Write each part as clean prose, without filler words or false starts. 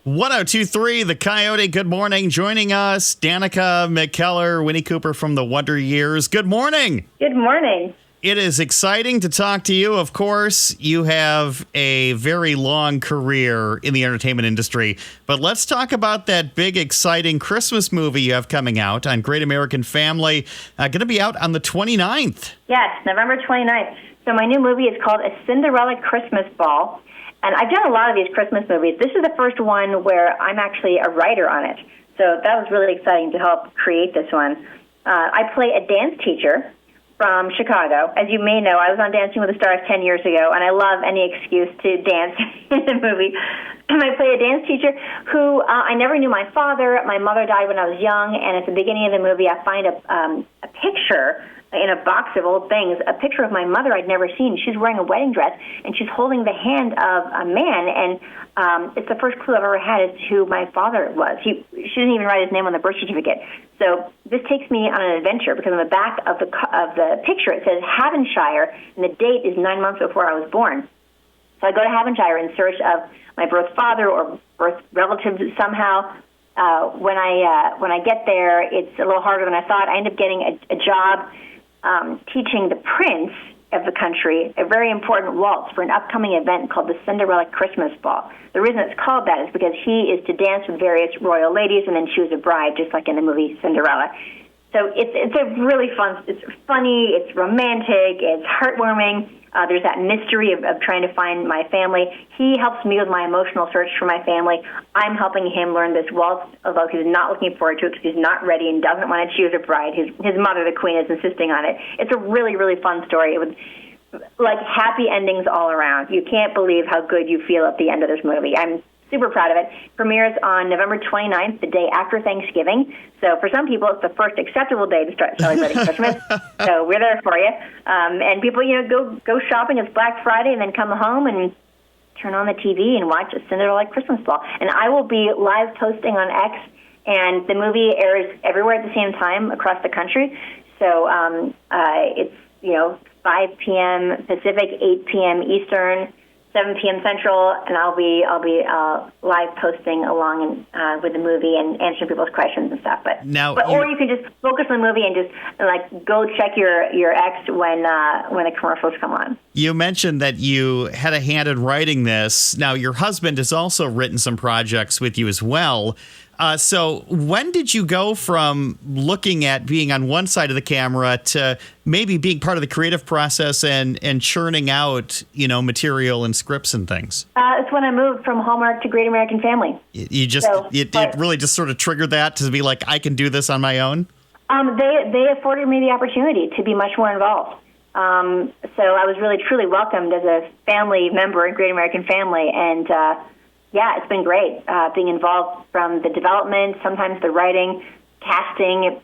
1023, The Coyote. Good morning. Joining us, Danica McKellar, Winnie Cooper from the Wonder Years. Good morning. Good morning. It is exciting to talk to you. Of course, you have a very long career in the entertainment industry, but let's talk about that big, exciting Christmas movie you have coming out on Great American Family. Going to be out on the 29th. Yes, November 29th. So my new movie is called A Cinderella Christmas Ball. And I've done a lot of these Christmas movies. This is the first one where I'm actually a writer on it. So that was really exciting to help create this one. I play a dance teacher from Chicago. As you may know, I was on Dancing with the Stars 10 years ago, and I love any excuse to dance in the movie. And I play a dance teacher who I never knew my father. My mother died when I was young, and at the beginning of the movie, I find a picture in a box of old things, a picture of my mother I'd never seen. She's wearing a wedding dress, and she's holding the hand of a man, and it's the first clue I've ever had as to who my father was. She didn't even write his name on the birth certificate. So this takes me on an adventure, because on the back of the picture it says Havonshire, and the date is 9 months before I was born. So I go to Havonshire in search of my birth father or birth relatives somehow. When I get there, it's a little harder than I thought. I end up getting a job teaching the prince of the country a very important waltz for an upcoming event called the Cinderella Christmas Ball. The reason it's called that is because he is to dance with various royal ladies and then choose a bride, just like in the movie Cinderella. So it's a really fun, it's funny, it's romantic, it's heartwarming. There's that mystery of trying to find my family. He helps me with my emotional search for my family. I'm helping him learn this waltz, although he's not looking forward to it because he's not ready and doesn't want to choose a bride. His mother, the queen, is insisting on it. It's a really, really fun story. It was like happy endings all around. You can't believe how good you feel at the end of this movie. I'm super proud of it. Premieres on November 29th, the day after Thanksgiving. So for some people, it's the first acceptable day to start celebrating Christmas. So we're there for you. And people, go shopping. It's Black Friday, and then come home and turn on the TV and watch a Cinderella Christmas Ball. And I will be live posting on X, and the movie airs everywhere at the same time across the country. So it's 5 p.m. Pacific, 8 p.m. Eastern, 7 p.m. Central, and I'll be live posting along with the movie and answering people's questions and stuff. Or you can just focus on the movie and just go check your X when the commercials come on. You mentioned that you had a hand in writing this. Now, your husband has also written some projects with you as well. So when did you go from looking at being on one side of the camera to maybe being part of the creative process and churning out, material and scripts and things? It's when I moved from Hallmark to Great American Family. It really just sort of triggered that to be like, I can do this on my own? They afforded me the opportunity to be much more involved. So I was really, truly welcomed as a family member in Great American Family, and yeah, it's been great being involved from the development, sometimes the writing, casting,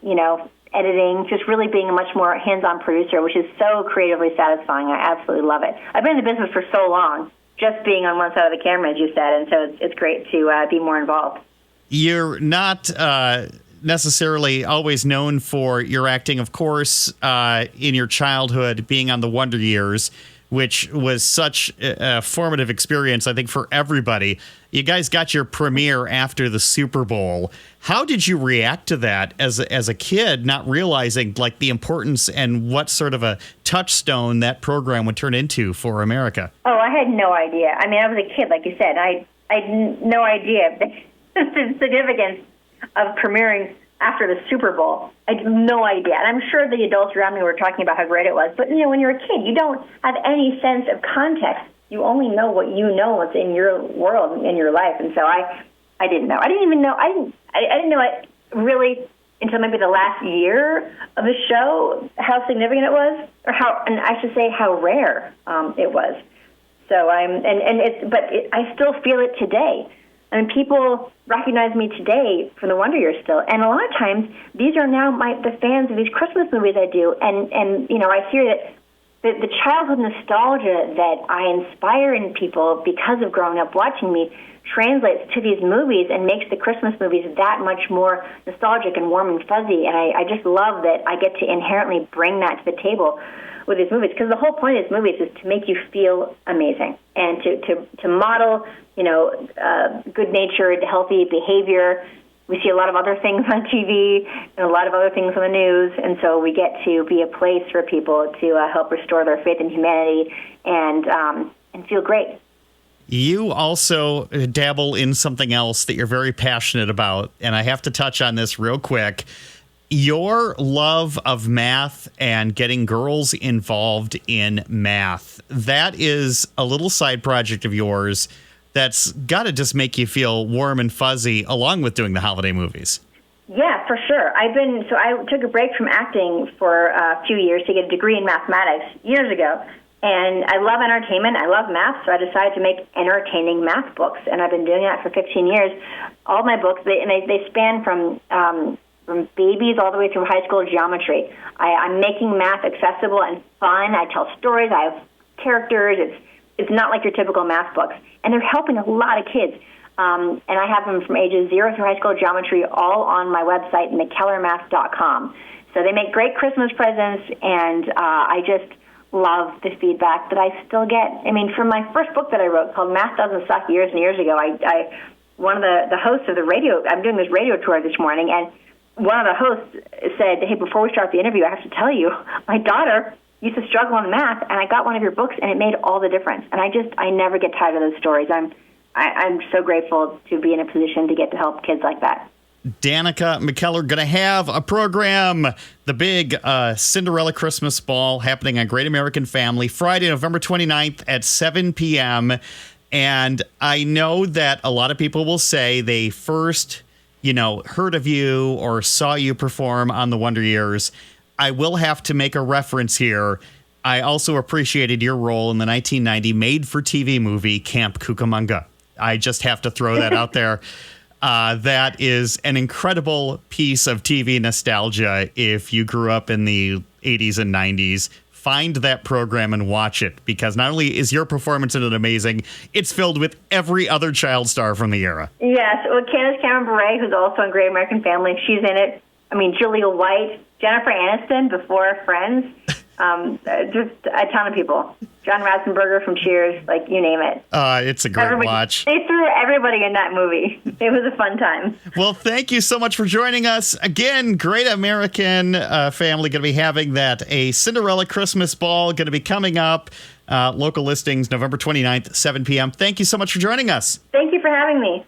editing, just really being a much more hands-on producer, which is so creatively satisfying. I absolutely love it. I've been in the business for so long, just being on one side of the camera, as you said, and so it's great to be more involved. You're not necessarily always known for your acting, of course, in your childhood, being on the Wonder Years, which was such a formative experience, I think, for everybody. You guys got your premiere after the Super Bowl. How did you react to that as a kid, not realizing the importance and what sort of a touchstone that program would turn into for America? Oh, I had no idea. I mean, I was a kid, like you said. I had no idea the significance of premiering after the Super Bowl. I had no idea. And I'm sure the adults around me were talking about how great it was. But, when you're a kid, you don't have any sense of context. You only know what you know, what's in your world, in your life. And so I didn't know. I didn't even know. I didn't know it really until maybe the last year of the show, how significant it was, and I should say how rare it was. So I still feel it today. I mean, people recognize me today from the Wonder Years still, and a lot of times these are now the fans of these Christmas movies I do, and I hear that the childhood nostalgia that I inspire in people because of growing up watching me translates to these movies and makes the Christmas movies that much more nostalgic and warm and fuzzy. And I just love that I get to inherently bring that to the table with these movies, because the whole point of these movies is to make you feel amazing and to model, good-natured, healthy behavior. We see a lot of other things on TV and a lot of other things on the news, and so we get to be a place for people to help restore their faith in humanity and feel great. You also dabble in something else that you're very passionate about, and I have to touch on this real quick. Your love of math and getting girls involved in math, that is a little side project of yours that's got to just make you feel warm and fuzzy along with doing the holiday movies. Yeah, for sure. I took a break from acting for a few years to get a degree in mathematics years ago. And I love entertainment. I love math, so I decided to make entertaining math books. And I've been doing that for 15 years. All my books, they span from babies all the way through high school geometry. I'm making math accessible and fun. I tell stories. I have characters. It's not like your typical math books. And they're helping a lot of kids. And I have them from ages 0 through high school geometry all on my website, McKellarMath.com. So they make great Christmas presents, and I just love the feedback that I still get. I mean, from my first book that I wrote called Math Doesn't Suck years and years ago, one of the hosts of the radio, I'm doing this radio tour this morning, and one of the hosts said, hey, before we start the interview, I have to tell you, my daughter used to struggle in math, and I got one of your books, and it made all the difference. And I never get tired of those stories. I'm so grateful to be in a position to get to help kids like that. Danica McKellar going to have a program, the big Cinderella Christmas Ball, happening on Great American Family, Friday, November 29th at 7 p.m. And I know that a lot of people will say they first, heard of you or saw you perform on the Wonder Years. I will have to make a reference here. I also appreciated your role in the 1990 made-for-TV movie Camp Cucamonga. I just have to throw that out there. That is an incredible piece of TV nostalgia. If you grew up in the 80s and 90s, find that program and watch it, because not only is your performance in it amazing, it's filled with every other child star from the era. Yes, well, Candace Cameron Bure, who's also in Great American Family, she's in it. I mean, Julia White, Jennifer Aniston before Friends, just a ton of people. John Ratzenberger from Cheers, you name it. It's a great watch. They threw everybody in that movie. It was a fun time. Well, thank you so much for joining us. Again, Great American Family going to be having that. A Cinderella Christmas Ball going to be coming up. Local listings November 29th, 7 p.m. Thank you so much for joining us. Thank you for having me.